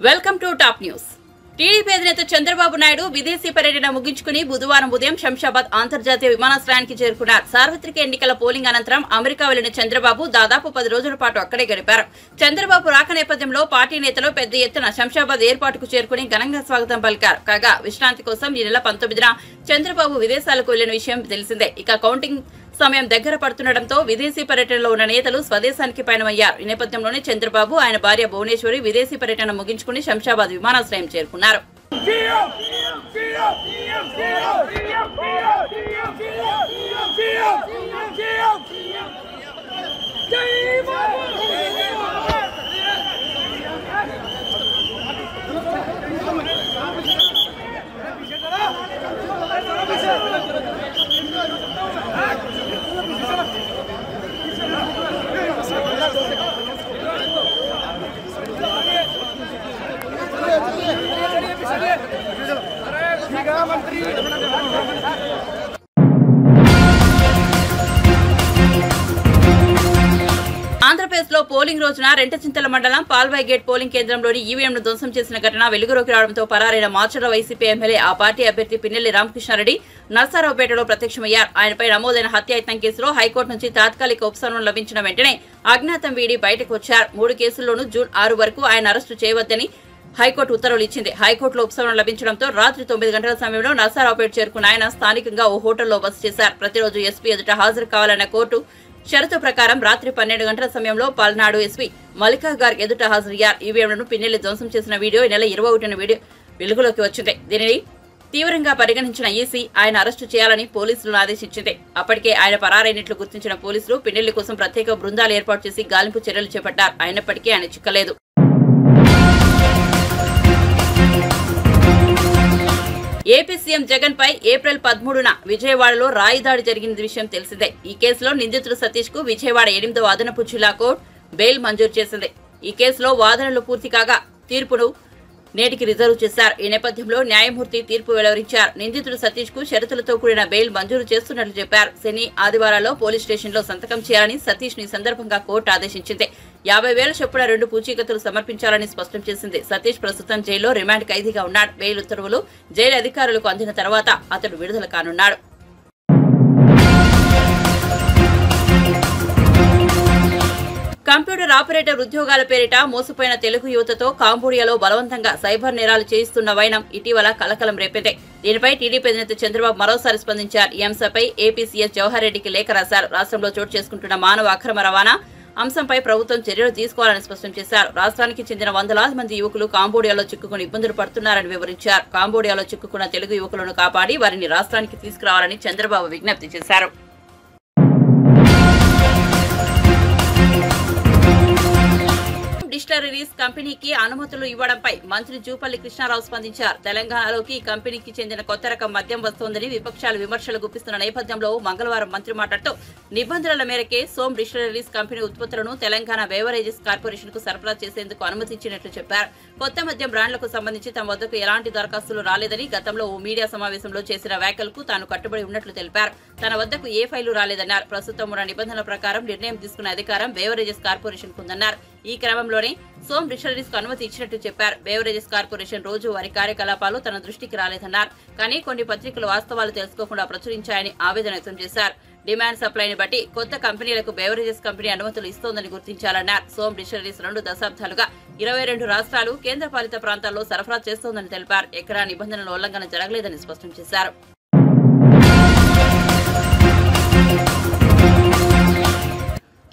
Welcome to top news. TDP అధినేత చంద్రబాబు నాయుడు విదేశీ పర్యటన ముగించుకుని బుధవారం ఉదయం శంషాబాద్ అంతర్జాతీయ విమానాశ్రయానికి చేరుకున్నారు. సార్వత్రిక ఎన్నికల పోలింగ్ అనంతరం అమెరికా వెళ్లిన చంద్రబాబు దాదాపు 10 రోజుల పాటు అక్కడే గడిపారు. చంద్రబాబు రాక నేపథ్యంలో పార్టీ నేతలు పెద్ద ఎత్తున శంషాబాద్ ఎయిర్పోర్టుకు చేరుకుని ఘనంగా స్వాగతం పలికారు. కాగా విశ్రాంతి కోసం ఈ నెల 19న చంద్రబాబు విదేశాలకు వెళ్లిన విషయం తెలిసిందే. ఇక కౌంటింగ్ సమయం దగ్గర పడుతుండటంతో విదేశీ పర్యటనలో ఉన్న నేతలు స్వదేశానికి పయనమయ్యారు. ఈ నేపథ్యంలోనే చంద్రబాబు ఆయన భార్య భువనేశ్వరి విదేశీ పర్యటన ముగించుకుని శంషాబాద్ విమానాశ్రయం చేరుకున్నారు. ఆంధ్రప్రదేశ్ లో పోలింగ్ రోజున రెంటచింతల మండలం పాల్వాయి గేట్ పోలింగ్ కేంద్రంలోని ఈవీఎంను ధ్వంసం చేసిన ఘటన వెలుగులోకి రావడంతో పరారైన మార్చర్ల వైసీపీ ఎమ్మెల్యే ఆ పార్టీ అభ్యర్థి పిన్నెల్లి రామకృష్ణారెడ్డి నర్సారావుపేటలో ప్రత్యక్షమయ్యారు. ఆయనపై నమోదైన హత్యాయత్నం కేసులో హైకోర్టు నుంచి తాత్కాలిక ఉపశమనం లభించిన వెంటనే అజ్ఞాతం వీడి బయటకు వచ్చారు. 3 కేసుల్లోనూ జూన్ 6 వరకు ఆయన అరెస్టు చేయవద్దని హైకోర్టు ఉత్తర్వులు ఇచ్చింది. హైకోర్టులో ఉపశమనం లభించడంతో రాత్రి 9 గంటల సమయంలో నర్సారావుపేట చేరుకున్న ఆయన స్థానికంగా ఓ హోటల్లో బస చేశారు. ప్రతిరోజు ఎస్పీ ఎదుట హాజరు కావాలన్న కోర్టు షరతు ప్రకారం రాత్రి 12 గంటల సమయంలో పల్నాడు ఎస్పీ మల్లికా గార్గ్ ఎదుట హాజరయ్యారు. ఈవీఎంలను పిన్నెల్లి ధ్వంసం చేసిన వీడియో ఈ నెల 21న వీడియో వెలుగులోకి వచ్చింది. దీనిని తీవ్రంగా పరిగణించిన ఈసీ ఆయన అరెస్టు చేయాలని పోలీసులను ఆదేశించింది. అప్పటికే ఆయన పరారైనట్లు గుర్తించిన పోలీసులు పిన్నెల్లి కోసం ప్రత్యేక బృందాలు ఏర్పాటు చేసి గాలింపు చర్యలు చేపట్టారు. అయినప్పటికీ ఆయన చిక్కలేదు. ఏపీ సీఎం జగన్ పై ఏప్రిల్ 13న విజయవాడలో రాయి దాడి జరిగిన విషయం తెలిసిందే. ఈ కేసులో నిందితుడు సతీష్ కు విజయవాడ 8వ అదనపు జిల్లా కోర్టు బెయిల్ మంజూరు చేసింది. ఈ కేసులో వాదనలు పూర్తి కాగా తీర్పును నేటికి రిజర్వ్ చేశారు. ఈ నేపథ్యంలో న్యాయమూర్తి తీర్పు వెలువరించారు. నిందితుడు సతీష్ కు షరతులతో కూడిన బెయిల్ మంజూరు చేస్తున్నట్లు చెప్పారు. శని ఆదివారాల్లో పోలీస్ స్టేషన్లో సంతకం చేయాలని సతీష్ ని సందర్భంగా కోర్టు ఆదేశించింది. 50,000 చొప్పున 2 పూచీకత్తులు సమర్పించాలని స్పష్టం చేసింది. సతీష్ ప్రస్తుతం జైల్లో రిమాండ్ ఖైదీగా ఉన్నాడు. బెయిల్ ఉత్తర్వులు జైలు అధికారులకు అందిన తర్వాత అతడు విడుదల కానున్నాడు. కంప్యూటర్ ఆపరేటర్ ఉద్యోగాల పేరిట మోసపోయిన తెలుగు యువతతో కాంబోడియాలో బలవంతంగా సైబర్ నేరాలు చేయిస్తున్న వైనం ఇటీవల కలకలం రేపింది. దీనిపై టీడీపీ అధినేత చంద్రబాబు మరోసారి స్పందించారు. ఈ అంశంపై ఏపీ సీఎస్ జవహర్ రెడ్డికి లేఖ రాశారు. రాష్ట్రంలో చోటు చేసుకుంటున్న మానవ అక్రమ రవాణా అంశంపై ప్రభుత్వం చర్యలు తీసుకోవాలని స్పష్టం చేశారు. రాష్ట్రానికి చెందిన వందలాది మంది యువకులు కాంబోడియాలో చిక్కుకుని ఇబ్బందులు పడుతున్నారని వివరించారు. కాంబోడియాలో చిక్కుకున్న తెలుగు యువకులను కాపాడి వారిని రాష్ట్రానికి తీసుకురావాలని చంద్రబాబు విజ్ఞప్తి చేశారు. డిస్టిలరీస్ కంపెనీకి అనుమతులు ఇవ్వడంపై మంత్రి జూపల్లి కృష్ణారావు స్పందించారు. తెలంగాణలోకి ఈ కంపెనీకి చెందిన కొత్త రకం మద్యం వస్తోందని విపక్షాలు విమర్శలు గుప్పిస్తున్న నేపథ్యంలో మంగళవారం మంత్రి మాట్లాడుతూ నిబంధనల మేరకే సోమ్ డిస్టిలరీస్ కంపెనీ ఉత్పత్తులను తెలంగాణ బేవరేజెస్ కార్పొరేషన్ కు సరఫరా చేసేందుకు అనుమతించినట్లు చెప్పారు. కొత్త మద్యం బ్రాండ్లకు సంబంధించి తమ వద్దకు ఎలాంటి దరఖాస్తులు రాలేదని గతంలో ఓ మీడియా సమావేశంలో చేసిన వ్యాఖ్యలకు తాను కట్టుబడి ఉన్నట్లు తెలిపారు. తన వద్దకు ఏ ఫైలు రాలేదన్నారు. ప్రస్తుతం ఉన్న నిబంధనల ప్రకారం నిర్ణయం తీసుకునే అధికారం బేవరేజెస్ కార్పొరేషన్ కుందన్నారు. ఈ క్రమంలోనే సోమ్ డిస్టిలరీస్ కు అనుమతి ఇచ్చినట్టు చెప్పారు. బేవరేజెస్ కార్పొరేషన్ రోజు వారి కార్యకలాపాలు తన దృష్టికి రాలేదన్నారు. కానీ కొన్ని పత్రికలు వాస్తవాలు తెలుసుకోకుండా ప్రచురించాయని ఆవేదన వ్యక్తం చేశారు. డిమాండ్ సప్లైని బట్టి కొత్త కంపెనీలకు బేవరేజెస్ కంపెనీ అనుమతులు ఇస్తోందని గుర్తించాలన్నారు. సోమ్ డిస్టిలరీస్ 2 దశాబ్దాలుగా 22 రాష్ట్రాలు కేంద్రపాలిత ప్రాంతాల్లో సరఫరా చేస్తోందని తెలిపారు. ఎక్కడా నిబంధనల ఉల్లంఘన జరగలేదని స్పష్టం చేశారు.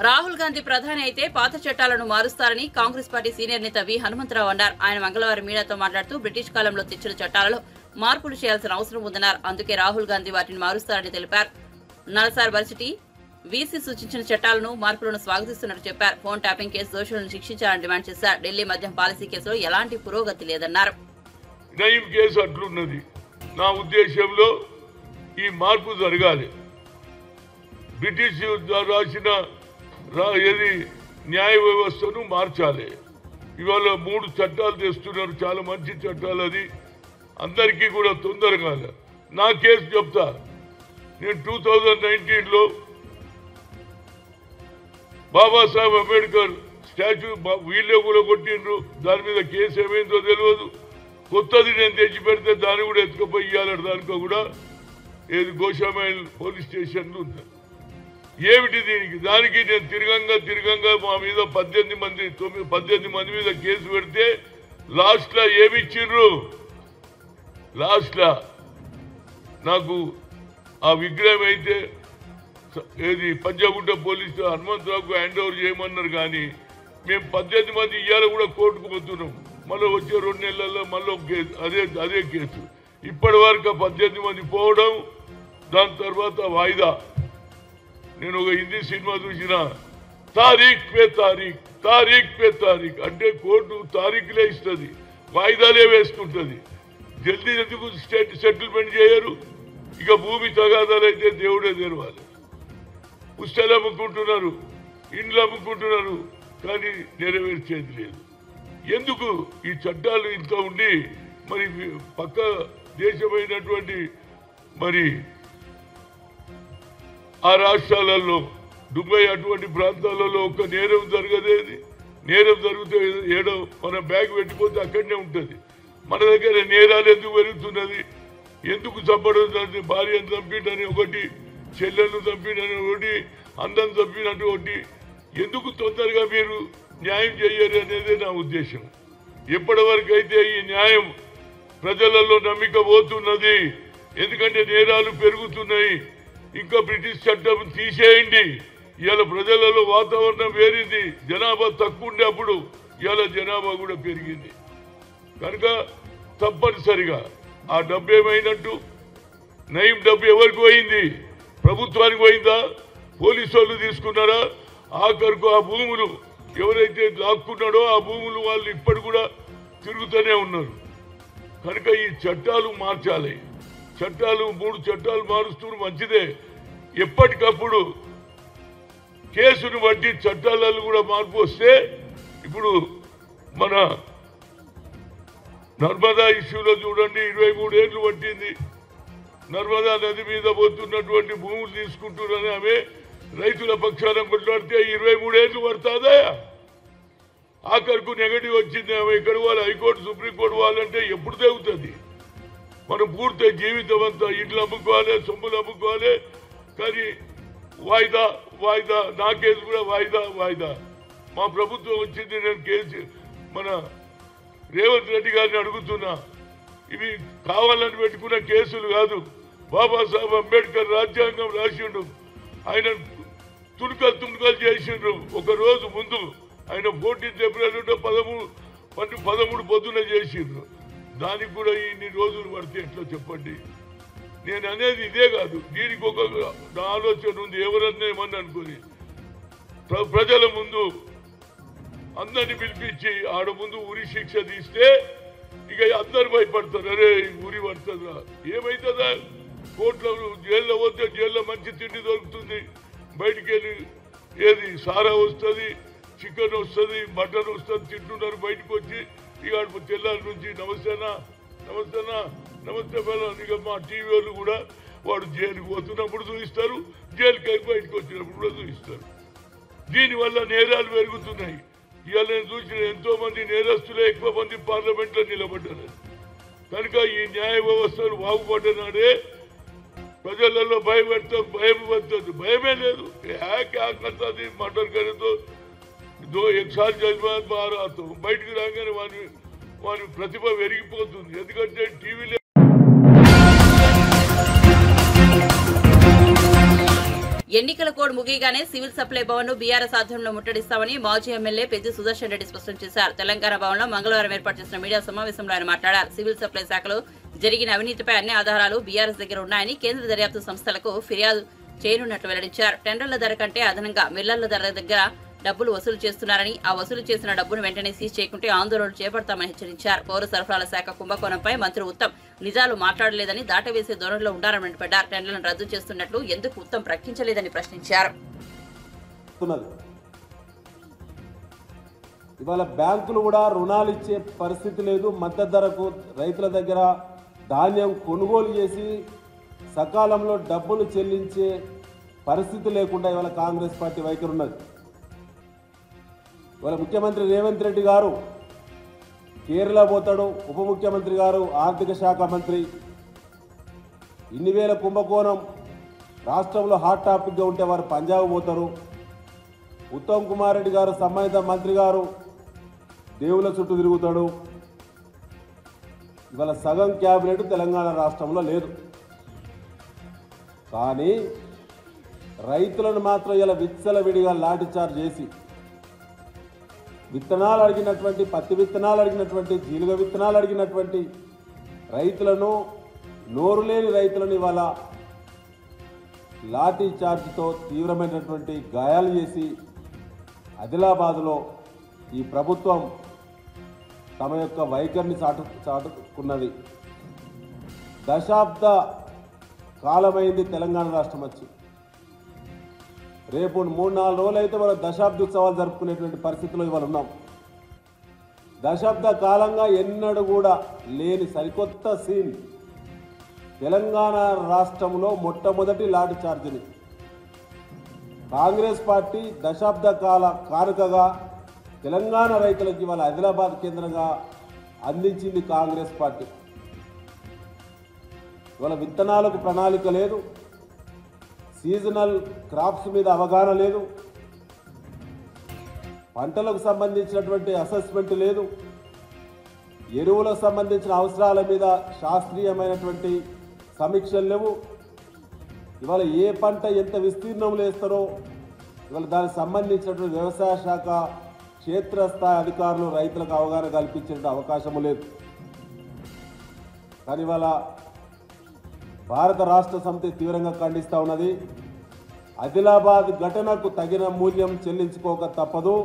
రాహుల్ గాంధీ ప్రధాని అయితే పాత చట్టాలను మారుస్తారని కాంగ్రెస్ పార్టీ సీనియర్ నేత వి హనుమంతరావు అన్నారు. ఆయన మంగళవారం మీడియాతో మాట్లాడుతూ బ్రిటిష్ కాలంలో తెచ్చిన చట్టాలలో మార్పులు చేయాల్సిన అవసరం ఉందన్నారు. అందుకే రాహుల్ గాంధీ వాటిని మారుస్తారని తెలిపారు. నల్సార్ వర్సిటీ వీసీ సూచించిన చట్టాలను మార్పులను స్వాగతిస్తున్నట్టు చెప్పారు. ఫోన్ ట్యాపింగ్ కేసు దోషులను శిక్షించాలని డిమాండ్ చేశారు. ఢిల్లీ మద్యం పాలసీ కేసులో ఎలాంటి పురోగతి లేదన్నారు. నా ఉద్దేశంలో ఈ మార్పు జరగాలి. బ్రిటిష్ రాసిన న్యాయ వ్యవస్థను మార్చాలి. ఇవాళ 3 చట్టాలు తెస్తున్నారు, చాలా మంచి చట్టాలు. అది అందరికీ కూడా తొందరగా నా కేసు చెప్తా. నేను 2019లో బాబాసాహెబ్ అంబేద్కర్ స్టాచ్యూ వీళ్ళే కూడా కొట్టిండ్రు, దాని మీద కేసు ఏమైందో తెలియదు. కొత్తది నేను తెచ్చి పెడితే దాన్ని కూడా ఎత్తుకుపోయి ఇవ్వాలంటే దానికో కూడా ఏది గోషామైల్ పోలీస్ స్టేషన్లు ఉంది. ఏమిటి దానికి నేను తిరగంగా మా మీద 18 మంది మీద కేసు పెడితే లాస్ట్లో ఏమిచ్చిండ్రు? లాస్ట్లో నాకు ఆ విగ్రహం అయితే ఏది పంజాగుట్ట పోలీసు హనుమంతరావుకు హ్యాండ్ ఓవర్ చేయమన్నారు. కానీ మేము 18 మంది ఇవాళ కూడా కోర్టుకు పోతున్నాం. మళ్ళీ వచ్చే 2 నెలల్లో మళ్ళీ ఒక కేసు, అదే కేసు. ఇప్పటి వరకు 18 మంది పోవడం, దాని తర్వాత వాయిదా. నేను ఒక హిందీ సినిమా చూసిన, తారీఖ్ పే తారీఖ్ అంటే కోర్టు తారీఖులే ఇస్తుంది, వాయిదాలే వేసుకుంటుంది. జల్దీ ఎందుకు సెటిల్మెంట్ చేయరు? ఇక భూమి తగాదాలు అయితే దేవుడే తెరవాలి. పుస్తకాలు అమ్ముకుంటున్నారు, ఇండ్లు అమ్ముకుంటున్నారు, కానీ నెరవేర్చేది లేదు. ఎందుకు ఈ చట్టాలు ఇంత ఉండి మరి పక్క దేశమైనటువంటి మరి ఆ రాష్ట్రాలలో దుబాయ్ అటువంటి ప్రాంతాలలో ఒక నేరం జరగదేది. నేరం జరిగితే ఏడో మన బ్యాగ్ పెట్టిపోతే అక్కడనే ఉంటుంది. మన దగ్గర నేరాలు ఎందుకు పెరుగుతున్నది? ఎందుకు చంపడం? భార్యను చంపిండని ఒకటి, చెల్లెలను చంపిండని ఒకటి, అందం చంపినట్టు ఒకటి. ఎందుకు తొందరగా మీరు న్యాయం చేయరు అనేది నా ఉద్దేశం. ఎప్పటి వరకు అయితే ఈ న్యాయం ప్రజలలో నమ్మిక పోతున్నది, ఎందుకంటే నేరాలు పెరుగుతున్నాయి. ఇంకా బ్రిటిష్ చట్టం తీసేయండి. ఇవాళ ప్రజలలో వాతావరణం వేరింది. జనాభా తక్కువ ఉండే అప్పుడు ఇవాళ జనాభా కూడా పెరిగింది. కనుక తప్పనిసరిగా ఆ డబ్బు ఏమైనట్టు? నయం డబ్బు ఎవరికి పోయింది? ప్రభుత్వానికి పోయిందా? పోలీసు వాళ్ళు తీసుకున్నారా? ఆఖరుకు ఆ భూములు ఎవరైతే లాక్కున్నాడో ఆ భూములు వాళ్ళు ఇప్పటి కూడా తిరుగుతూనే ఉన్నారు. కనుక ఈ చట్టాలు మార్చాలి. చట్టాలు 3 చట్టాలు మారుస్తూ మంచిదే. ఎప్పటికప్పుడు కేసును బట్టి చట్టాలలో కూడా మార్పు వస్తే, ఇప్పుడు మన నర్మదా ఇష్యూలో చూడండి, 23 ఏళ్ళు పట్టింది. నర్మదా నది మీద పోతున్నటువంటి భూములు తీసుకుంటున్నారని ఆమె రైతుల పక్షాన కొట్లాడితే 23 ఏళ్ళు పడుతుందా? ఆఖరుకు నెగటివ్ వచ్చింది. ఆమె ఎక్కడ వాళ్ళు హైకోర్టు సుప్రీంకోర్టు వాళ్ళంటే ఎప్పుడు తెగుతుంది? మనం పూర్తి జీవితం అంతా ఇండ్లు అమ్ముకోవాలి, సొమ్ములు అమ్ముకోవాలి. కానీ వాయిదా నా కేసు కూడా వాయిదా. మా ప్రభుత్వం వచ్చింది, నేను కేసు మన రేవంత్ రెడ్డి గారిని అడుగుతున్నా, ఇవి కావాలని పెట్టుకున్న కేసులు కాదు. బాబాసాహెబ్ అంబేద్కర్ రాజ్యాంగం రాసిండు, ఆయన తుణుకలు చేసిండ్రు. ఒక రోజు ముందు ఆయన 14 ఏప్రిల్ 13 పొద్దున చేసిండ్రు. దానికి కూడా ఇన్ని రోజులు పడితే ఎట్లా చెప్పండి? నేను అనేది ఇదే కాదు, దీనికి ఒక ఆలోచన ఉంది. ఎవరన్నా ఏమన్నా అనుకుని ప్రజల ముందు అందరిని పిలిపించి ఆడ ముందు ఉరి శిక్ష తీస్తే ఇక అందరు భయపడతారు. అరే ఉరి పడుతుందా? ఏమవుతుందా? కోర్టులో జైల్లో పోతే జైల్లో మంచి తిండి దొరుకుతుంది. బయటికి వెళ్ళి ఏది సారా వస్తుంది, చికెన్ వస్తుంది, మటన్ వస్తుంది, తింటున్నారు. బయటకు వచ్చి ఇక తెల్లారి నుంచి నమస్తే బలం. ఇక మా టీవీ వాళ్ళు కూడా వాడు జైలుకి పోతున్నప్పుడు చూపిస్తారు, జైలుకి బయటకు వచ్చినప్పుడు కూడా చూపిస్తారు. దీనివల్ల నేరాలు పెరుగుతున్నాయి. ఇవాళ నేను చూసిన ఎంతో మంది నేరస్తులే ఎక్కువ మంది పార్లమెంట్లో నిలబడ్డారు. కనుక ఈ న్యాయ వ్యవస్థలు బాగుపడ్డనాడే ప్రజలలో భయం పడుతుంది. భయమే లేదు. మటర్ కరేతో 1 साल జజ్బాత్ బారాతో బయటికి రాగానే వాని ప్రతిభ పెరిగిపోతుంది. ఎందుకంటే టీవీలో ఎన్నికల కోడ్ ముగియగానే సివిల్ సప్లై భవన్ ను బీఆర్ఎస్ ఆధ్వర్యంలో ముట్టడిస్తామని మాజీ ఎమ్మెల్యే పెద్ది సుదర్శన్ రెడ్డి స్పష్టం చేశారు. తెలంగాణ భవన్ లో మంగళవారం ఏర్పాటు చేసిన మీడియా సమావేశంలో ఆయన మాట్లాడారు. సివిల్ సప్లై శాఖలో జరిగిన అవినీతిపై అన్ని ఆధారాలు బీఆర్ఎస్ దగ్గర ఉన్నాయని కేంద్ర దర్యాప్తు సంస్థలకు ఫిర్యాదు చేయనున్నట్లు వెల్లడించారు. టెండర్ల ధర కంటే అదనంగా మిల్లర్ల ధర దగ్గర డబ్బులు వసూలు చేస్తున్నారని, ఆ వసూలు చేసిన డబ్బును వెంటనే సీజ్ చేయకుంటే ఆందోళనలు చేపడతామని హెచ్చరించారు. పౌర సరఫరాల శాఖ కుంభకోణంపై మంత్రి ఉత్తమ్ నిజాలు మాట్లాడలేదని, దాటవేసే ధోరణిలో ఉండాలని మండిపడ్డారు. టెండర్లను రద్దు చేస్తున్నట్లు ఎందుకు ఉత్తమ్ ప్రకటించలేదని ప్రశ్నించారు. ఇవాళ బ్యాంకులు కూడా రుణాలు ఇచ్చే పరిస్థితి లేదు. మద్దతు ధరకు రైతుల దగ్గర ధాన్యం కొనుగోలు చేసి సకాలంలో డబ్బులు చెల్లించే పరిస్థితి లేకుండా ఇవాళ కాంగ్రెస్ పార్టీ వైఖరి ఉన్నది. ఇవాళ ముఖ్యమంత్రి రేవంత్ రెడ్డి గారు కేరళ పోతాడు, ఉప ముఖ్యమంత్రి గారు ఆర్థిక శాఖ మంత్రి. ఇన్ని వేల కుంభకోణం రాష్ట్రంలో హాట్ టాపిక్గా ఉంటే వారు పంజాబ్ పోతారు. ఉత్తమ్ కుమార్ రెడ్డి గారు సంబంధిత మంత్రి గారు దేవుళ్ళ చుట్టూ తిరుగుతాడు. ఇవాళ సగం క్యాబినెట్ తెలంగాణ రాష్ట్రంలో లేదు. కానీ రైతులను మాత్రం ఇలా విచ్చలవిడిగా లాఠీచార్జ్ చేసి విత్తనాలు అడిగినటువంటి, పత్తి విత్తనాలు అడిగినటువంటి, జీలుగ విత్తనాలు అడిగినటువంటి రైతులను, నోరు లేని రైతులను ఇవాళ లాఠీ చార్జ్తో తీవ్రమైనటువంటి గాయాలు చేసి ఆదిలాబాద్లో ఈ ప్రభుత్వం తమ యొక్క వైఖరిని చాటుకున్నది. దశాబ్ద కాలమైంది తెలంగాణ రాష్ట్రం వచ్చి. రేపు 3-4 రోజులు అయితే మనం దశాబ్ద ఉత్సవాలు జరుపుకునేటువంటి పరిస్థితిలో ఇవాళ ఉన్నాం. దశాబ్ద కాలంగా ఎన్నడూ కూడా లేని సరికొత్త సీన్ తెలంగాణ రాష్ట్రంలో మొట్టమొదటి లాఠీ చార్జిని కాంగ్రెస్ పార్టీ దశాబ్ద కాల కానుకగా తెలంగాణ రైతులకు ఇవాళ ఆదిలాబాద్ కేంద్రంగా అందించింది కాంగ్రెస్ పార్టీ. ఇవాళ విత్తనాలకు ప్రణాళిక లేదు, సీజనల్ క్రాప్స్ మీద అవగాహన లేదు, పంటలకు సంబంధించినటువంటి అసెస్మెంట్ లేదు, ఎరువులకు సంబంధించిన అవసరాల మీద శాస్త్రీయమైనటువంటి సమీక్షలు లేవు. ఇవాళ ఏ పంట ఎంత విస్తీర్ణంలో వేస్తారో ఇవాళ దానికి సంబంధించినటువంటి వ్యవసాయ శాఖ క్షేత్రస్థాయి అధికారులు రైతులకు అవగాహన కల్పించే అవకాశము లేదు. కానీ ఇవాళ భారత రాష్ట్ర సమితి తీవ్రంగా ఖండిస్తూ ఉన్నది. ఆదిలాబాద్ ఘటనకు తగిన మూల్యం చెల్లించుకోక తప్పదు.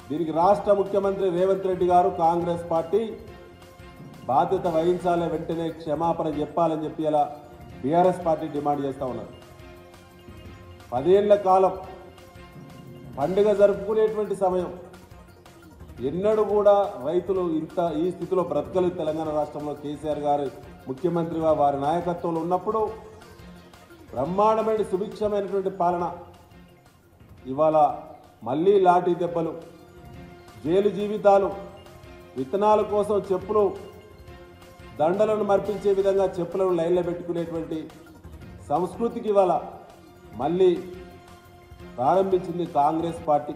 దీనికి రాష్ట్ర ముఖ్యమంత్రి రేవంత్ రెడ్డి గారు, కాంగ్రెస్ పార్టీ బాధ్యత వహించాలి, వెంటనే క్షమాపణ చెప్పాలని చెప్పి ఇలా బీఆర్ఎస్ పార్టీ డిమాండ్ చేస్తూ ఉన్నారు. 10 ఏళ్ల కాలం పండుగ జరుపుకునేటువంటి సమయం ఎన్నడూ కూడా రైతులు ఈ స్థితిలో బ్రతకలు. తెలంగాణ రాష్ట్రంలో కేసీఆర్ గారు ముఖ్యమంత్రిగా వారి నాయకత్వంలో ఉన్నప్పుడు బ్రహ్మాండమైన సుభిక్షమైనటువంటి పాలన. ఇవాళ మళ్ళీ లాఠీ దెబ్బలు, జైలు జీవితాలు, విత్తనాల కోసం చెప్పులు, దండలను మర్పించే విధంగా చెప్పులను లైన్లో పెట్టుకునేటువంటి సంస్కృతికి ఇవాళ మళ్ళీ ప్రారంభించింది కాంగ్రెస్ పార్టీ.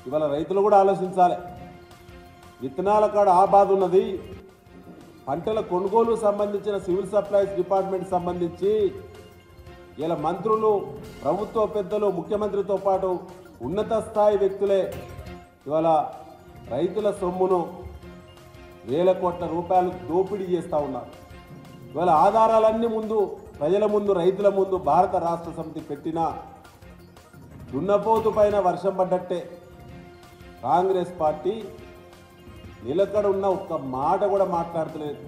ఇవాళ రైతులు కూడా ఆలోచించాలి. విత్తనాల కాడ ఆ బాధ ఉన్నది. పంటల కొనుగోలు సంబంధించిన సివిల్ సప్లైస్ డిపార్ట్మెంట్ సంబంధించి ఇలా మంత్రులు, ప్రభుత్వ పెద్దలు, ముఖ్యమంత్రితో పాటు ఉన్నత స్థాయి వ్యక్తులే ఇవాళ రైతుల సొమ్మును వేల కోట్ల రూపాయలు దోపిడీ చేస్తూ ఉన్నారు. ఇవాళ ఆధారాలన్నీ ముందు ప్రజల ముందు, రైతుల ముందు భారత రాష్ట్ర సమితి పెట్టిన దున్నపోతు పైన వర్షం పడ్డట్టే కాంగ్రెస్ పార్టీ నిలకడ ఉన్న ఒక్క మాట కూడా మాట్లాడతలేదు.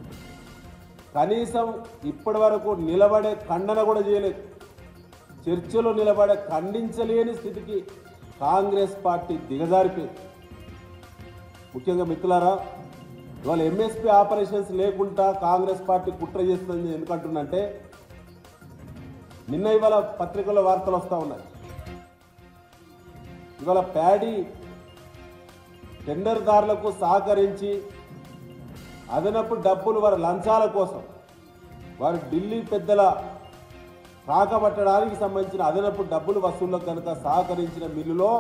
కనీసం ఇప్పటి వరకు నిలబడే ఖండన కూడా చేయలేదు. చర్చలో నిలబడే ఖండించలేని స్థితికి కాంగ్రెస్ పార్టీ దిగజారిపోయింది. ముఖ్యంగా మిత్రులారా, ఇవాళ ఎంఎస్పీ ఆపరేషన్స్ లేకుండా కాంగ్రెస్ పార్టీ కుట్ర చేస్తుంది. ఎందుకంటున్నంటే నిన్న ఇవాళ పత్రికల్లో వార్తలు వస్తూ ఉన్నాయి. ఇవాళ ప్యాడీ టెండర్దారులకు సహకరించి అదనపు డబ్బులు వారి లంచాల కోసం, వారు ఢిల్లీ పెద్దల కాకబట్టడానికి సంబంధించిన అదనపు డబ్బులు వసూళ్లకు కనుక సహకరించిన మిల్లులో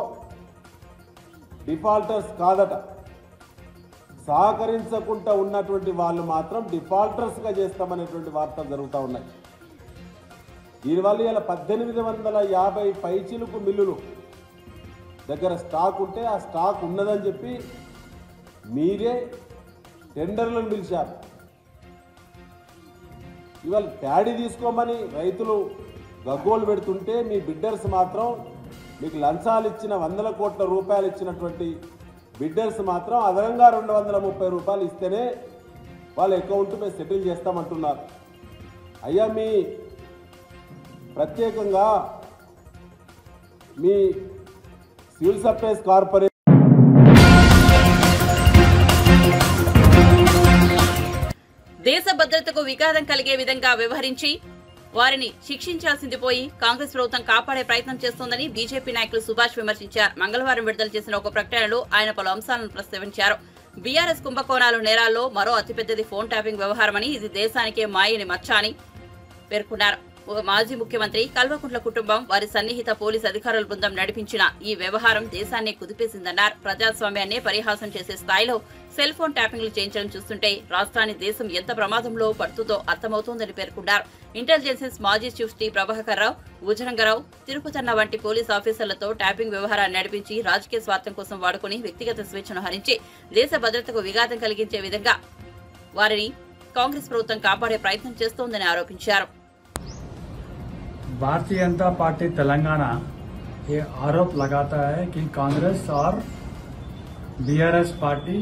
డిఫాల్టర్స్ కాదట, సహకరించకుండా ఉన్నటువంటి వాళ్ళు మాత్రం డిఫాల్టర్స్గా చేస్తామనేటువంటి వార్తలు జరుగుతూ ఉన్నాయి. దీనివల్ల ఇలా 1850 పైచిలుకు మిల్లులు దగ్గర స్టాక్ ఉంటే ఆ స్టాక్ ఉన్నదని చెప్పి మీరే టెండర్లను పిలిచారు. ఇవాళ ప్యాడీ తీసుకోమని రైతులు గగ్గోలు పెడుతుంటే మీ బిడ్డర్స్ మాత్రం మీకు లంచాలు ఇచ్చిన 100 కోట్ల రూపాయలు ఇచ్చినటువంటి బిడ్డర్స్ మాత్రం అదనంగా 230 రూపాయలు ఇస్తేనే వాళ్ళ అకౌంట్ మేము సెటిల్ చేస్తామంటున్నారు. అయ్యా, మీ ప్రత్యేకంగా మీ సివిల్ సప్లైస్ కార్పొరేషన్ దేశ భద్రతకు విఘాతం కలిగే విధంగా వ్యవహరించి వారిని శిక్షించాల్సింది పోయి కాంగ్రెస్ ప్రభుత్వం కాపాడే ప్రయత్నం చేస్తోందని బీజేపీ నాయకులు సుభాష్ విమర్శించారు. మంగళవారం విడుదల చేసిన ఒక ప్రకటనలో ఆయన పలు అంశాలను ప్రస్తావించారు. బీఆర్ఎస్ కుంభకోణాలు నేరాల్లో మరో అతిపెద్దది ఫోన్ ట్యాపింగ్ వ్యవహారమని, ఇది దేశానికే మాయని మచ్చ అని పేర్కొన్నారు. మాజీ ముఖ్యమంత్రి కల్వకుంట్ల కుటుంబం, వారి సన్నిహిత పోలీసు అధికారుల బృందం నడిపించిన ఈ వ్యవహారం దేశాన్ని కుదిపేసిందన్నారు. ప్రజాస్వామ్యాన్ని పరిహాసం చేసే స్థాయిలో సెల్ ఫోన్ ట్యాపింగ్లు చేయించడం చూస్తుంటే రాష్ట్రాన్ని దేశం ఎంత ప్రమాదంలో పడుతుందో అర్థమవుతోందని పేర్కొన్నారు. ఇంటెలిజెన్స్ మాజీ చీఫ్ టీ ప్రభాకర్ రావు, భుజరంగరావు, తిరుపతన్న వంటి పోలీసు ఆఫీసర్లతో ట్యాపింగ్ వ్యవహారాన్ని నడిపించి రాజకీయ స్వార్థం కోసం వాడుకుని వ్యక్తిగత స్వేచ్ఛను హరించి దేశ భద్రతకు విఘాతం కలిగించే విధంగా వారిని కాంగ్రెస్ ప్రభుత్వం కాపాడే ప్రయత్నం చేస్తోందని ఆరోపించారు. भारतीय जनता पार्टी तेलंगाना ये आरोप लगाता है कि कांग्रेस और बीआरएस पार्टी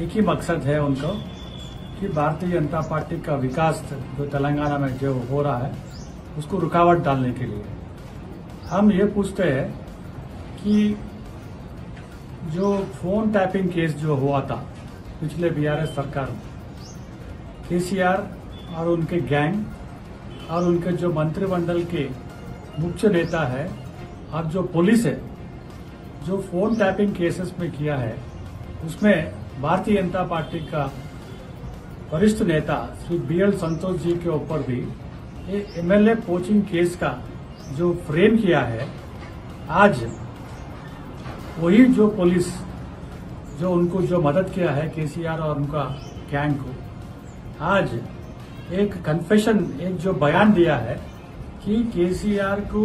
एक ही मकसद है उनको कि भारतीय जनता पार्टी का विकास जो तेलंगाना में जो हो रहा है उसको रुकावट डालने के लिए हम ये पूछते हैं कि जो फोन टैपिंग केस जो हुआ था पिछले बीआरएस सरकार में, केसीआर और उनके गैंग और उनके जो मंत्रिमंडल के मुख्य नेता है और जो पुलिस है जो फोन टैपिंग केसेस में किया है, उसमें भारतीय जनता पार्टी का वरिष्ठ नेता श्री बीएल संतोष जी के ऊपर भी ये एमएलए पोचिंग केस का जो फ्रेम किया है, आज वही जो पुलिस जो उनको जो मदद किया है केसीआर और उनका गैंग को, आज एक कन्फेशन, एक जो बयान दिया है कि केसीआर को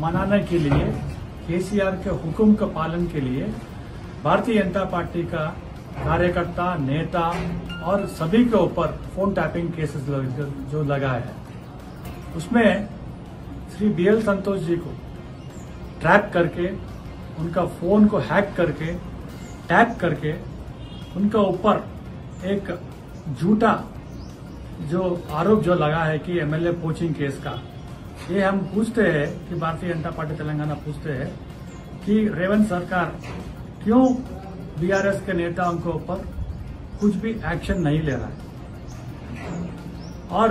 मनाने के लिए, केसीआर के हुक्म का पालन के लिए भारतीय जनता पार्टी का कार्यकर्ता, नेता और सभी के ऊपर फोन टैपिंग केसेस जो लगाए हैं, उसमें श्री बीएल संतोष जी को ट्रैप करके, उनका फोन को हैक करके, टैप करके उनका ऊपर एक झूठा जो आरोप जो लगा है कि एमएलए पोचिंग केस का, ये हम पूछते हैं कि भारतीय जनता पार्टी तेलंगाना पूछते हैं कि रेवंत सरकार क्यों बीआरएस के नेताओं के ऊपर कुछ भी एक्शन नहीं ले रहा है। और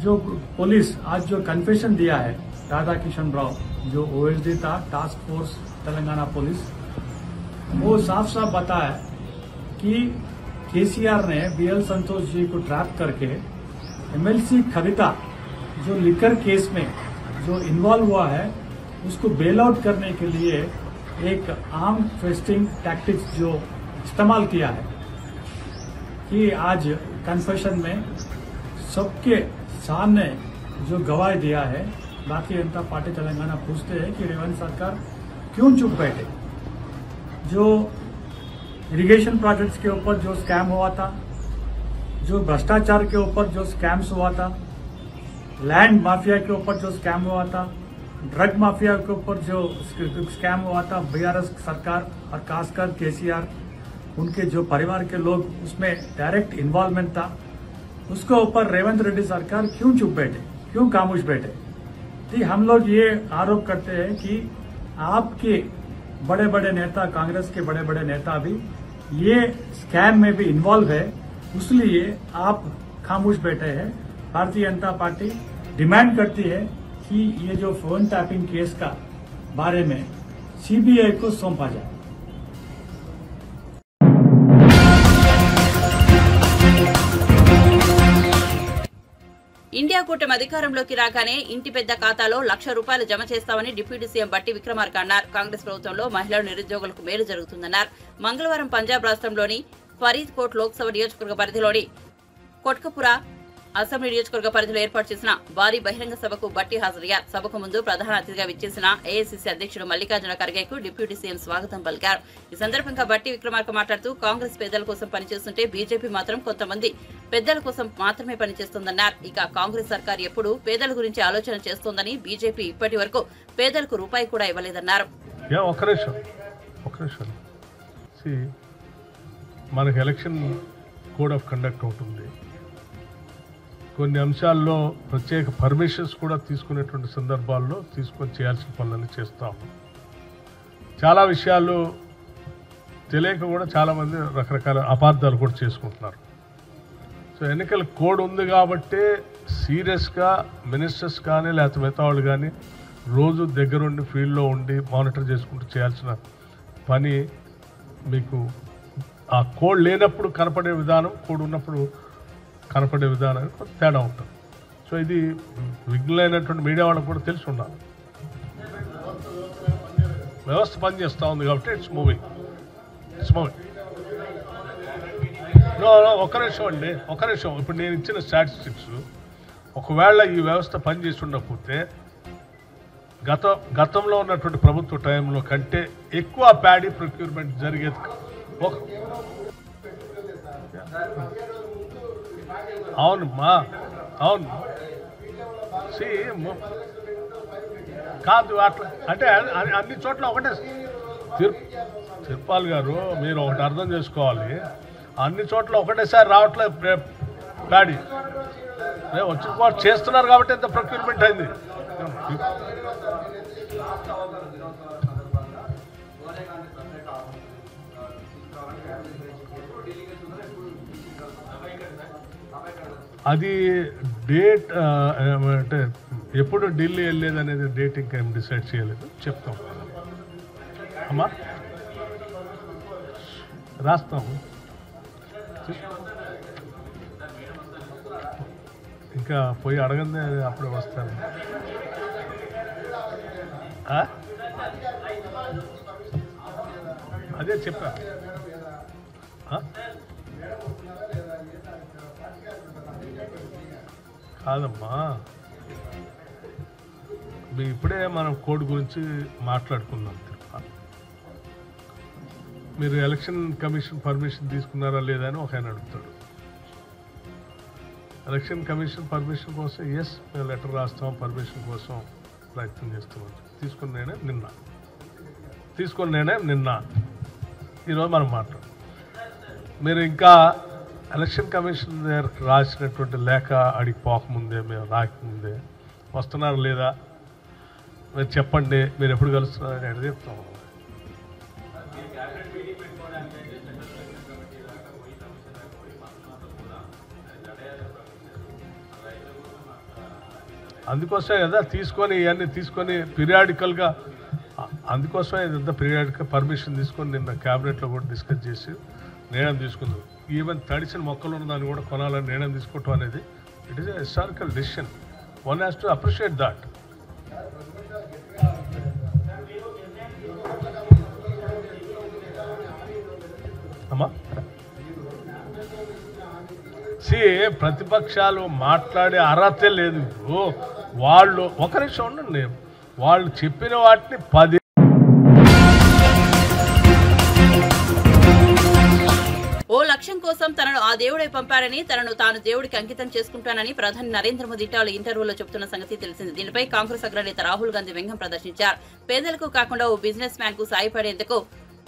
जो पुलिस आज जो कन्फेशन दिया है राधा किशन राव जो ओएसडी था, टास्क फोर्स तेलंगाना पुलिस, वो साफ साफ बताया कि केसीआर ने बीएल संतोष जी को ट्रैप करके एमएलसी कविता जो लिकर केस में जो इन्वॉल्व हुआ है उसको बेल आउट करने के लिए एक आर्म फेस्टिंग टैक्टिक्स जो इस्तेमाल किया है कि आज कन्फेशन में सबके सामने जो गवाही दिया है, भारतीय जनता पार्टी तेलंगाना पूछते हैं कि रेवंत सरकार क्यों चुप बैठे। जो इरिगेशन प्रोजेक्ट्स के ऊपर जो स्कैम हुआ था, जो भ्रष्टाचार के ऊपर जो स्कैम्स हुआ था, लैंड माफिया के ऊपर जो स्कैम हुआ था, ड्रग माफिया के ऊपर जो स्कैम हुआ था, बीआरएस सरकार और खासकर केसीआर उनके जो परिवार के लोग उसमें डायरेक्ट इन्वॉल्वमेंट था, उसके ऊपर रेवंत रेड्डी सरकार क्यों चुप बैठे, क्यों खामोश बैठे। तो हम लोग ये आरोप करते हैं कि आपके बड़े बड़े नेता, कांग्रेस के बड़े बड़े नेता भी ये स्कैम में भी इन्वॉल्व है, इसलिए आप खामोश बैठे हैं। भारतीय जनता पार्टी डिमांड करती है कि ये जो फोन टैपिंग केस का बारे में सीबीआई को सौंपा जाए। ఇండియా కూటమి అధికారంలోకి రాగానే ఇంటి పెద్ద ఖాతాలో ₹1,00,000 జమ చేస్తామని డిప్యూటీ సీఎం బట్టి విక్రమార్క అన్నారు. కాంగ్రెస్ ప్రభుత్వంలో మహిళలు, నిరుద్యోగులకు మేలు జరుగుతుందన్నారు. మంగళవారం పంజాబ్ రాష్ట్రంలోని ఫరీద్కోట్ లోక్సభ నియోజకవర్గ పరిధిలోని కొట్కపురా అసెంబ్లీ నియోజకవర్గ పరిధిలో ఏర్పాటు చేసిన భారీ బహిరంగ సభకు బట్టి హాజరయ్యారు. సభకు ముందు ప్రధాన అతిథిగా విచ్చేసిన ఏఐసీసీ అధ్యక్షుడు మల్లికార్జున ఖర్గేకు డిప్యూటీ సీఎం స్వాగతం పలికారు. ఈ సందర్భంగా బట్టి విక్రమార్క మాట్లాడుతూ కాంగ్రెస్ పేదల కోసం పనిచేస్తుంటే బీజేపీ మాత్రం కొంతమంది పెద్దల కోసం మాత్రమే పనిచేస్తోందన్నారు. ఇక కాంగ్రెస్ సర్కార్ ఎప్పుడూ పేదల గురించి ఆలోచన చేస్తోందని, బీజేపీ ఇప్పటి వరకు పేదలకు రూపాయి కూడా ఇవ్వలేదన్నారు. మనకి ఎలక్షన్ కోడ్ ఆఫ్ కండక్ట్ ఉంటుంది. కొన్ని అంశాల్లో ప్రత్యేక పర్మిషన్స్ కూడా తీసుకునేటువంటి సందర్భాల్లో తీసుకొని చేయాల్సిన పనులన్నీ చేస్తాము. చాలా విషయాలు తెలియక కూడా చాలామంది రకరకాల అపార్థాలు కూడా చేసుకుంటున్నారు. సో ఎన్నికల కోడ్ ఉంది కాబట్టి సీరియస్గా మినిస్టర్స్ కానీ లేకపోతే మిగతా వాళ్ళు కానీ రోజు దగ్గరుండి ఫీల్డ్లో ఉండి మానిటర్ చేసుకుంటూ చేయాల్సిన పని మీకు ఆ కోడ్ లేనప్పుడు కనపడే విధానం, కోడ్ ఉన్నప్పుడు కనపడే విధానం కొంత తేడా ఉంటుంది. సో ఇది విఘ్నులైనటువంటి మీడియా వాళ్ళకు కూడా తెలిసి ఉండాలి. వ్యవస్థ పనిచేస్తూ ఉంది కాబట్టి ఇట్స్ మూవింగ్. ఒక్క నిమిషం అండి, ఒక్క నిమిషం. ఇప్పుడు నేను ఇచ్చిన స్టాటిస్టిక్స్ ఒకవేళ ఈ వ్యవస్థ పనిచేసి ఉండకపోతే గతంలో ఉన్నటువంటి ప్రభుత్వ టైంలో కంటే ఎక్కువ ప్యాడీ ప్రొక్యూర్మెంట్ జరిగేది. అవునమ్మా, అవును. కాదు అట్లా అంటే అన్ని చోట్ల ఒకటే. తిరుపాల్ గారు మీరు ఒకటి అర్థం చేసుకోవాలి, అన్ని చోట్ల ఒకటేసారి రావట్లేదు ప్యాడీ. వచ్చిన వాళ్ళు చేస్తున్నారు కాబట్టి ఎంత ప్రొక్యూర్మెంట్ అయింది. అది డేట్ అంటే ఎప్పుడు ఢిల్లీ వెళ్ళేది అనేది డేట్ ఇంకా ఏం డిసైడ్ చేయలేదు, చెప్తాం అమ్మా, రాస్తాము. ఇంకా పోయి అడగందే అప్పుడే వస్తాను. అదే చెప్పా. కాదమ్మా, ఇప్పుడే మనం కోడ్ గురించి మాట్లాడుకున్నాం. మీరు ఎలక్షన్ కమిషన్ పర్మిషన్ తీసుకున్నారా లేదా అని ఒక ఆయన అడుగుతాడు. ఎలక్షన్ కమిషన్ పర్మిషన్ కోసం ఎస్ మేము లెటర్ రాస్తాం, పర్మిషన్ కోసం ప్రయత్నం చేస్తున్నాం. తీసుకుని నేనే నిన్న ఈరోజు మనం మాట్లాడు. మీరు ఇంకా ఎలక్షన్ కమిషన్ దగ్గర రాసినటువంటి లేఖ అడిగి పోకముందే, మేము రాకముందే వస్తున్నారు లేదా మీరు చెప్పండి, మీరు ఎప్పుడు కలుస్తున్నారని అడిగి చెప్తాము. అందుకోసమే కదా తీసుకొని ఇవన్నీ తీసుకొని పీరియాడికల్గా, అందుకోసమే ఇదంతా పీరియాడికల్ పర్మిషన్ తీసుకొని నిన్న క్యాబినెట్లో కూడా డిస్కస్ చేసి నిర్ణయం తీసుకుందాం. ఈవెన్ తడిసిన మొక్కలు ఉన్న దాన్ని కూడా కొనాలని నిర్ణయం తీసుకోవటం అనేది it is a historical decision. One has to appreciate that. అమ్మా ప్రతిపక్షాలు మాట్లాడే అర్హతే లేదు. వాళ్ళు ఒక నిమిషం ఉండండి, వాళ్ళు చెప్పిన వాటిని 10 ఓ లక్ష్యం కోసం తనను ఆ దేవుడే పంపారని, తనను తాను దేవుడికి అంకితం చేసుకుంటానని ప్రధాని నరేంద్ర మోదీ ఇటీవల ఇంటర్వ్యూలో చెబుతున్న సంగతి తెలిసింది. దీనిపై కాంగ్రెస్ అగ్రనేత రాహుల్ గాంధీ వ్యంగ్యం ప్రదర్శించారు. పేదలకు కాకుండా ఓ బిజినెస్ మ్యాన్ కు సాయపడేందుకు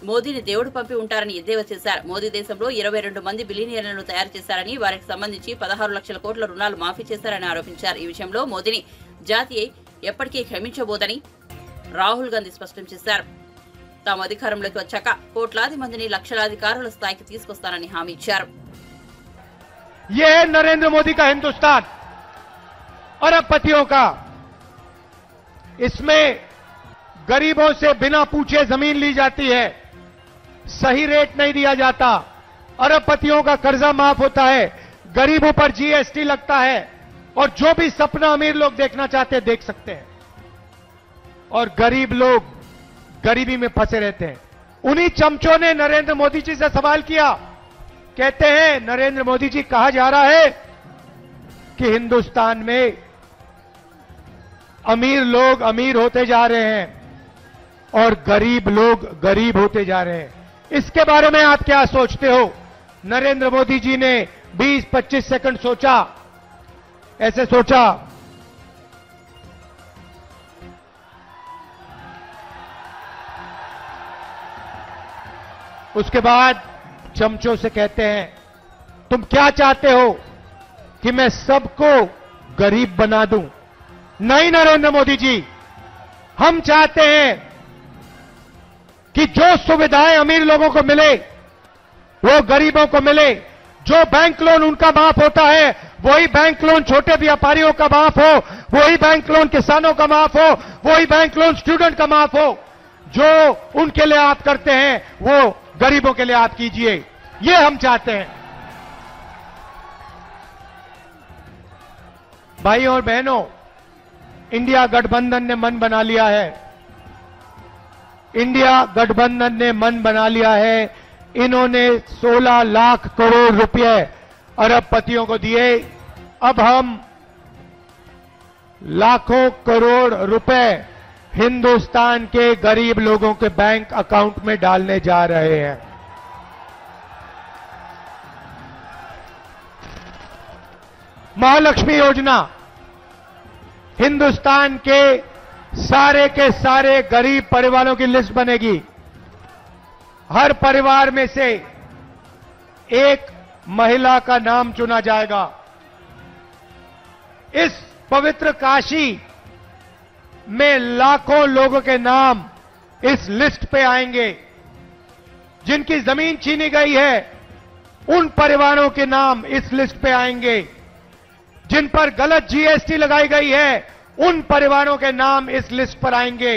మోదీని దేవుడు పంపి ఉంటారని ఎద్దేవా చేశారు. మోదీ దేశంలో 22 మంది బిలియనీర్లను తయారు చేశారని, వారికి సంబంధించి 16 లక్షల కోట్ల రుణాలు మాఫీ చేశారని ఆరోపించారు. ఈ విషయంలో మోదీని జాతి ఎప్పటికీ క్షమించబోదని రాహుల్ గాంధీ స్పష్టం చేశారు. తాము అధికారంలోకి వచ్చాక కోట్లాది మందిని లక్షలాధికారుల స్థాయికి తీసుకొస్తానని హామీ ఇచ్చారు. ये नरेंद्र मोदी का हिंदुस्तान, अरबपतियों का। इसमें गरीबों से बिना पूछे जमीन ली जाती है, सही रेट नहीं दिया जाता, अरबपतियों का कर्जा माफ होता है, गरीबों पर जीएसटी लगता है, और जो भी सपना अमीर लोग देखना चाहते हैं देख सकते हैं, और गरीब लोग गरीबी में फंसे रहते हैं। उन्हीं चमचों ने नरेंद्र मोदी जी से सवाल किया, कहते हैं नरेंद्र मोदी जी कहा जा रहा है कि हिंदुस्तान में अमीर लोग अमीर होते जा रहे हैं और गरीब लोग गरीब होते जा रहे हैं, इसके बारे में आप क्या सोचते हो? नरेंद्र मोदी जी ने 20-25 सेकंड सोचा, ऐसे सोचा, उसके बाद चमचों से कहते हैं तुम क्या चाहते हो कि मैं सबको गरीब बना दूं? नहीं नरेंद्र मोदी जी, हम चाहते हैं कि जो सुविधाएं अमीर लोगों को मिले वो गरीबों को मिले, जो बैंक लोन उनका माफ होता है वही बैंक लोन छोटे व्यापारियों का माफ हो, वही बैंक लोन किसानों का माफ हो, वही बैंक लोन स्टूडेंट का माफ हो। जो उनके लिए आप करते हैं वो गरीबों के लिए आप कीजिए, ये हम चाहते हैं। भाइयों और बहनों, इंडिया गठबंधन ने मन बना लिया है। इंडिया गठबंधन ने मन बना लिया है। इन्होंने 16 लाख करोड़ रुपए अरबपतियों को दिए। अब हम लाखों करोड़ रुपए हिंदुस्तान के गरीब लोगों के बैंक अकाउंट में डालने जा रहे हैं। महालक्ष्मी योजना हिंदुस्तान के सारे गरीब परिवारों की लिस्ट बनेगी। हर परिवार में से एक महिला का नाम चुना जाएगा। इस पवित्र काशी में लाखों लोगों के नाम इस लिस्ट पे आएंगे। जिनकी जमीन छीनी गई है उन परिवारों के नाम इस लिस्ट पे आएंगे। जिन पर गलत जीएसटी लगाई गई है उन परिवारों के नाम इस लिस्ट पर आएंगे।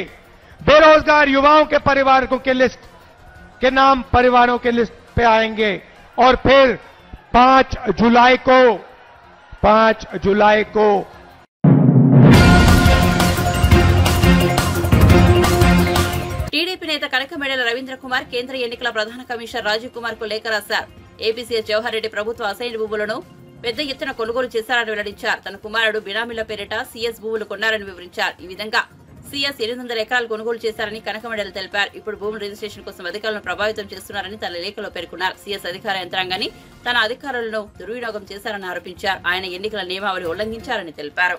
बेरोजगार युवाओं के परिवारों के लिस्ट के नाम परिवारों के लिस्ट पे आएंगे। और फिर 5 जुलाई को టీడీపీ నేత కనకమేడల రవీంద్ర కుమార్ కేంద్ర ఎన్నికల ప్రధాన కమిషనర్ రాజీవ్ కుమార్ కు లేఖ రాశారు. ఏపీసీఎస్ జవహర్ రెడ్డి ప్రభుత్వ అసైన్ భూములను పెద్ద ఎత్తున కొనుగోలు చేశారని వెల్లడించారు. తన కుమారుడు బినామీల పేరిట సీఎస్ భూములు కొన్నారని వివరించారు. ఈ విధంగా సీఎస్ 800 ఎకరాలు కొనుగోలు చేశారని కనకమేడల తెలిపారు. ఇప్పుడు భూముల రిజిస్ట్రేషన్ కోసం అధికారులను ప్రభావితం చేస్తున్నారని తన లేఖలో పేర్కొన్నారు. సీఎస్ అధికార యంత్రాంగాన్ని తన అధికారులను దుర్వినియోగం చేశారని ఆరోపించారు. ఆయన ఎన్నికల నియమావళి ఉల్లంఘించారని తెలిపారు.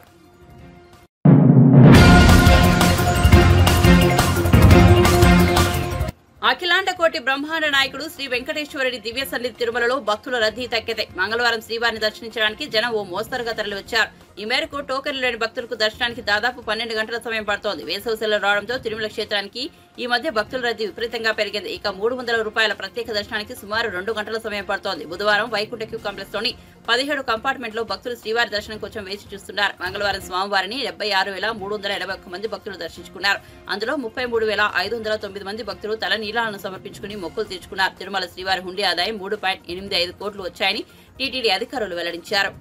అఖిలాండ కోటి బ్రహ్మాండ నాయకుడు శ్రీ వెంకటేశ్వరుడి దివ్య సన్నిధి తిరుమలలో భక్తుల రద్దీ తగ్గితే మంగళవారం శ్రీవారిని దర్శించడానికి జనం ఓ మోస్తరుగా తరలివచ్చారు. ఈ మేరకు టోకెన్లు లేని భక్తులకు దర్శనానికి దాదాపు 12 గంటల సమయం పడుతోంది. వేసవి సెలవు రావడంతో తిరుమల క్షేత్రానికి ఈ మధ్య భక్తుల రద్దీ విపరీతంగా పెరిగింది. ఇక 300 రూపాయల ప్రత్యేక దర్శనానికి సుమారు 2 గంటల సమయం పడుతోంది. బుధవారం వైకుంఠ క్యూ కాంప్లెక్స్ లోని 17 కంపార్ట్మెంట్లో భక్తులు శ్రీవారి దర్శనం కోసం వేచి చూస్తున్నారు. మంగళవారం స్వామివారిని 76,381 మంది భక్తులు దర్శించుకున్నారు. అందులో 33,509 మంది భక్తులు తల నీలాలను సమర్పించుకుని మొక్కులు తీర్చుకున్నారు. తిరుమల శ్రీవారి హుండీ ఆదాయం 3.85 కోట్లు వచ్చాయని టీటీడీ అధికారులు వెల్లడించారు.